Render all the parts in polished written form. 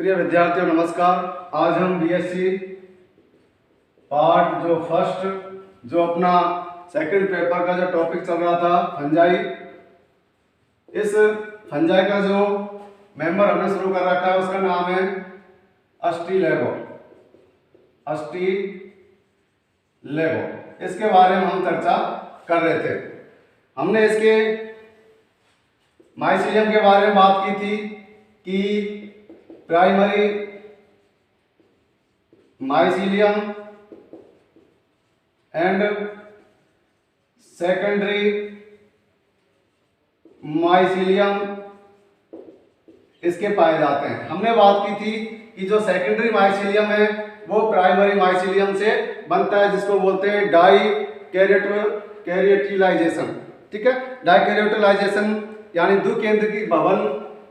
प्रिय विद्यार्थियों नमस्कार। आज हम बीएससी पार्ट जो फर्स्ट जो अपना सेकंड पेपर का जो टॉपिक चल रहा था फंजाई, इस फंजाई का जो मेंबर हमने शुरू कर रखा है उसका नाम है अस्टिलेगो। इसके बारे में हम चर्चा कर रहे थे। हमने इसके माइसीलियम के बारे में बात की थी कि primary mycelium and secondary mycelium इसके पाए जाते हैं। हमने बात की थी कि जो सेकेंडरी माइसीलियम है वो प्राइमरी माइसीलियम से बनता है, जिसको बोलते हैं डाई कैरियोटिलाइजेशन। ठीक है, डाई कैरियोटिलाइजेशन यानी द्विकेंद्रकी भवन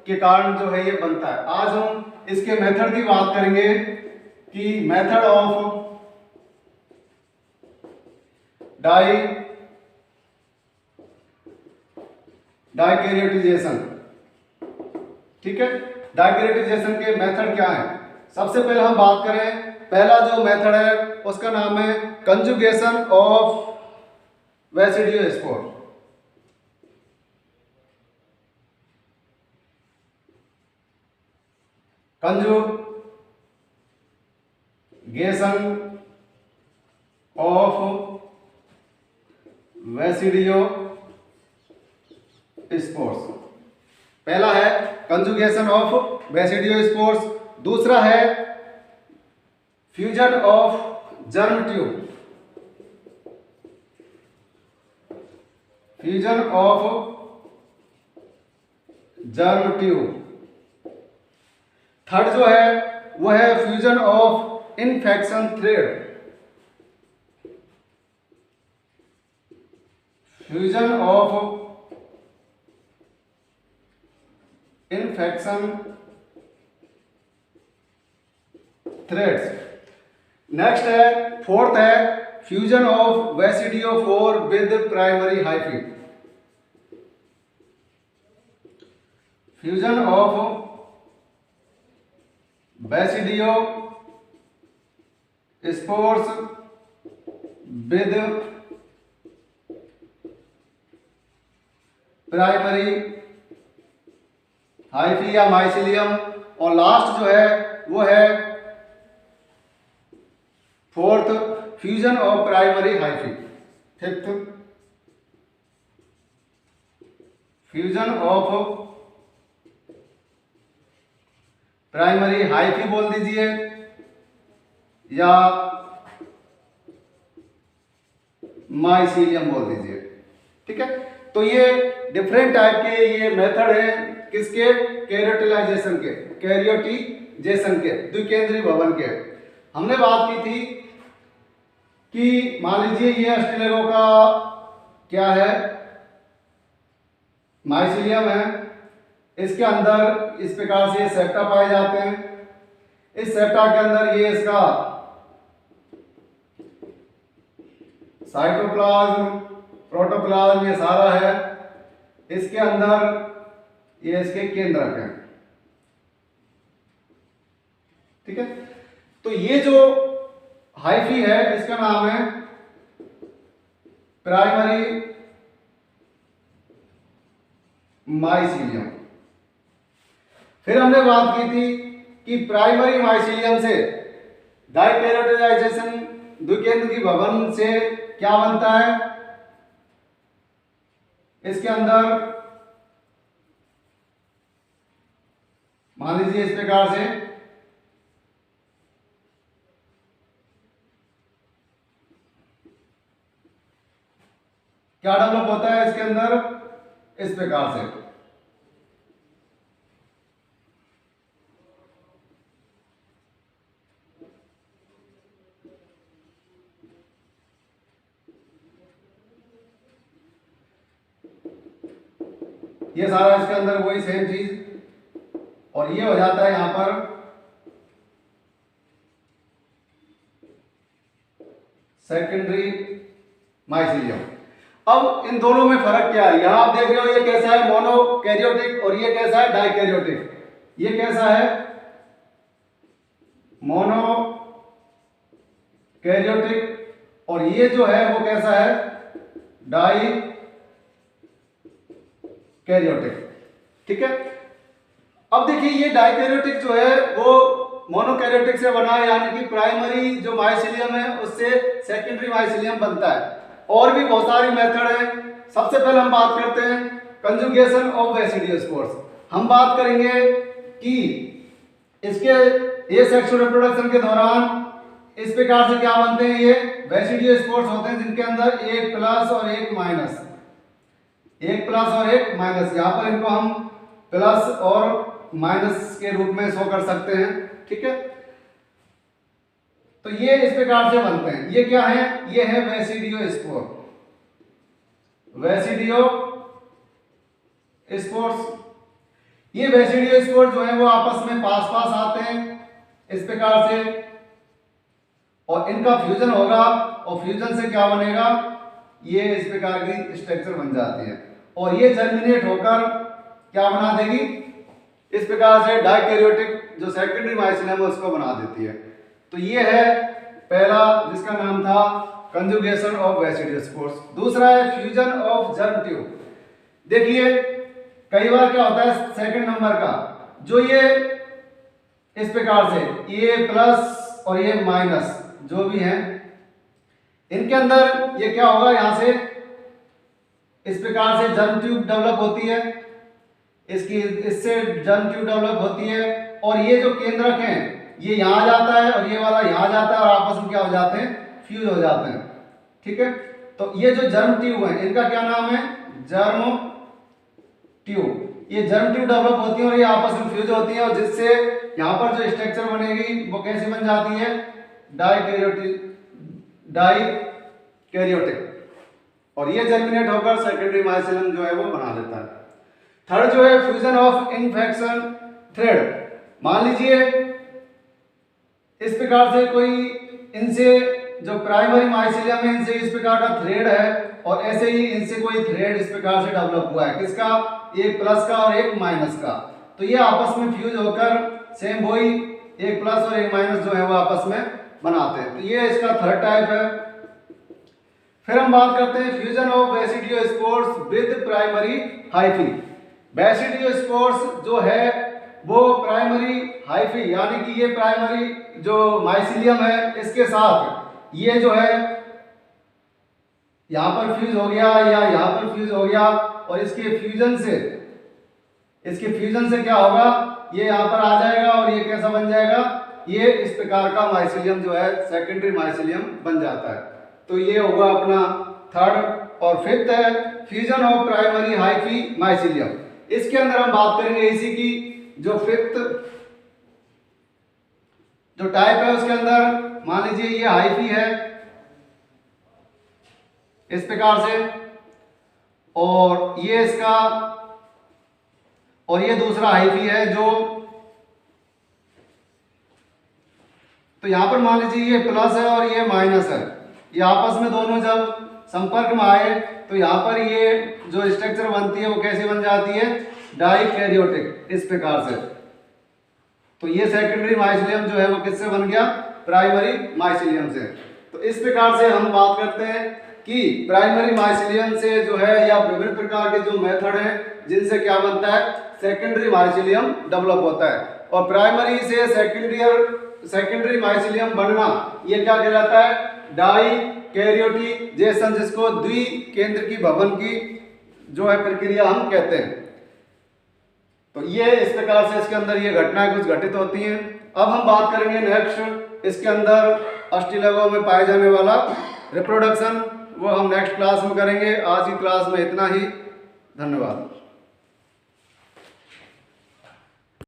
के कारण जो है ये बनता है। आज हम इसके मेथड की बात करेंगे कि मेथड ऑफ डाइकैरियोटाइजेशन। ठीक है, डाइकैरियोटाइजेशन के मेथड क्या है? सबसे पहले हम बात करें, पहला जो मेथड है उसका नाम है conjugation of basidiospore. Conjugation of basidiospores. पहला है कंजुगेशन ऑफ बेसिडियोस्पोर्स, दूसरा है fusion of germ tube. Fusion of germ tube. Third जो है वो है fusion of infection thread. Fusion of infection threads. Next है फोर्थ है fusion of basidiophore with primary hyphae. Fusion of basidiospores with primary hyphae या mycelium. और last जो है वो है fourth fusion of primary hyphae. Fifth fusion of primary hyphae बोल दीजिए या माइसीलियम बोल दीजिए। ठीक है, तो ये डिफरेंट टाइप के ये मेथड है किसके? कैरियोटिलाइजेशन के, कैरियोटिजेशन के, द्विकेंद्रीय भवन के। हमने बात की थी कि मान लीजिए ये अस्टिलेगो का क्या है, माइसीलियम है, इसके अंदर इस प्रकार से सेप्टा पाए जाते हैं। इस सेप्टा के अंदर ये इसका साइटोप्लाज्म, प्रोटोप्लाज्म ये सारा है। इसके अंदर ये इसके केंद्रक हैं। ठीक है, तो ये जो हाइफी है इसका नाम है प्राइमरी माइसीलियम। फिर हमने बात की थी कि प्राइमरी माइसीलियम से डाइकैरियोटाइजेशन द्विकेंद्रकी भवन से क्या बनता है? इसके अंदर मान लीजिए इस प्रकार से क्या डेवलप होता है इसके अंदर? इस प्रकार से ये सारा इसके अंदर वही सेम चीज, और ये हो जाता है यहां पर सेकेंडरी माइसीलियम। अब इन दोनों में फर्क क्या है? यहां आप देख रहे हो ये कैसा है, मोनोकैरियोटिक, और ये कैसा है, डाइकैरियोटिक। ये कैसा है, मोनो कैरियोटिक, और ये जो है वो कैसा है, डाई कैरियोटिक। ठीक है, अब देखिए ये डाइकैरियोटिक जो है वो मोनोकैरियोटिक से बना है, यानी कि प्राइमरी जो माइसिलियम है उससे सेकेंडरी माइसिलियम बनता है। और भी बहुत सारी मेथड है। सबसे पहले हम बात करते हैं कंजुगेशन ऑफ बेसिडियोस्पोर्स। हम बात करेंगे कि इसके ये सेक्सुअल रिप्रोडक्शन के दौरान इस प्रकार से क्या बनते हैं, ये बेसिडियोस्पोर्स होते हैं जिनके अंदर एक प्लस और एक माइनस, एक प्लस और एक माइनस, यहाँ पर इनको हम प्लस और माइनस के रूप में शो कर सकते हैं। ठीक है, तो ये इस प्रकार से बनते हैं। ये क्या है, ये है बेसिडियोस्पोर, बेसिडियोस्पोर्स। ये बेसिडियोस्पोर जो है वो आपस में पास पास आते हैं इस प्रकार से, और इनका फ्यूजन होगा, और फ्यूजन से क्या बनेगा, ये इस प्रकार की स्ट्रक्चर बन जाती है, और ये जर्मिनेट होकर क्या बना देगी, इस प्रकार से डाइकैरियोटिक जो सेकेंडरी माइसिलियम है उसको बना देती है। तो ये है पहला जिसका नाम था कंजुगेशन ऑफ बेसिडियोस्पोर्स। दूसरा है फ्यूजन ऑफ जर्म ट्यूब। देखिए कई बार क्या होता है, सेकंड नंबर का जो ये इस प्रकार से ये प्लस और ये माइनस जो भी हैं, इनके अंदर ये क्या होगा, यहां से इस प्रकार से जर्म ट्यूब डेवलप होती है, इससे जर्म ट्यूब डेवलप होती है, और ये जो केंद्रक हैं ये यहाँ जाता है और ये वाला यहाँ जाता है, और आपस में क्या हो जाते हैं, फ्यूज हो जाते हैं। ठीक है, तो ये जो जर्म ट्यूब है इनका क्या नाम है, जर्म ट्यूब। ये जर्म ट्यूब डेवलप होती है और ये आपस में फ्यूज होती है, और जिससे यहाँ पर जो स्ट्रक्चर बनेगी वो कैसी बन जाती है, डाइकैरियोटिक, और ये जर्मिनेट होकर सेकेंडरी माइसिलियम जो है वो बना देता है। थर्ड जो है फ्यूजन ऑफ इन्फेक्शन थ्रेड। मान लीजिए इस प्रकार से कोई इनसे जो प्राइमरी माइसिलियम है इनसे इस प्रकार का थ्रेड है, और ऐसे ही इनसे कोई थ्रेड इस प्रकार से डेवलप हुआ है, किसका, एक प्लस का और एक माइनस का। तो ये आपस में फ्यूज होकर सेम वही एक प्लस और एक माइनस जो है वो आपस में बनाते हैं। तो ये इसका थर्ड टाइप है। फिर हम बात करते हैं fusion of basidiospores with primary hyphae. Basidiospores जो है वो प्राइमरी हाइफी, यानी कि ये प्राइमरी जो माइसिलियम है इसके साथ ये जो है यहां पर फ्यूज हो गया या यहां पर फ्यूज हो गया, और इसके फ्यूजन से क्या होगा, ये यहां पर आ जाएगा और ये कैसा बन जाएगा, ये इस प्रकार का माइसिलियम जो है सेकेंडरी माइसिलियम बन जाता है। तो ये होगा अपना थर्ड। और फिफ्थ है fusion of primary hyphae mycelium. इसके अंदर हम बात करेंगे इसी की, जो फिफ्थ जो टाइप है उसके अंदर मान लीजिए ये हाइफी है इस प्रकार से, और ये इसका, और ये दूसरा हाइफी है जो, तो यहां पर मान लीजिए ये प्लस है और ये माइनस है, ये आपस में दोनों जब संपर्क में आए तो यहां पर ये जो स्ट्रक्चर बनती है वो कैसे बन जाती है, डाइकैरियोटिक इस प्रकार से। तो ये सेकेंडरी माइसिलियम जो है वो किससे बन गया, प्राइमरी माइसिलियम से। तो इस प्रकार से हम बात करते हैं कि प्राइमरी माइसिलियम से जो है या विभिन्न प्रकार के जो मेथड हैं जिनसे क्या बनता है, सेकेंडरी माइसिलियम डेवलप होता है। और प्राइमरी से सेकेंडरी माइसिलियम बनना ये क्या कहलाता है, डाइकैरियोटिजेशन, जिसको द्विकेंद्रकी भवन की जो है प्रक्रिया हम कहते हैं। तो ये इस प्रकार से इसके अंदर ये घटनाएं कुछ घटित होती हैं। अब हम बात करेंगे नेक्स्ट इसके अंदर अस्टिलगो में पाए जाने वाला रिप्रोडक्शन, वो हम नेक्स्ट क्लास में करेंगे। आज की क्लास में इतना ही, धन्यवाद।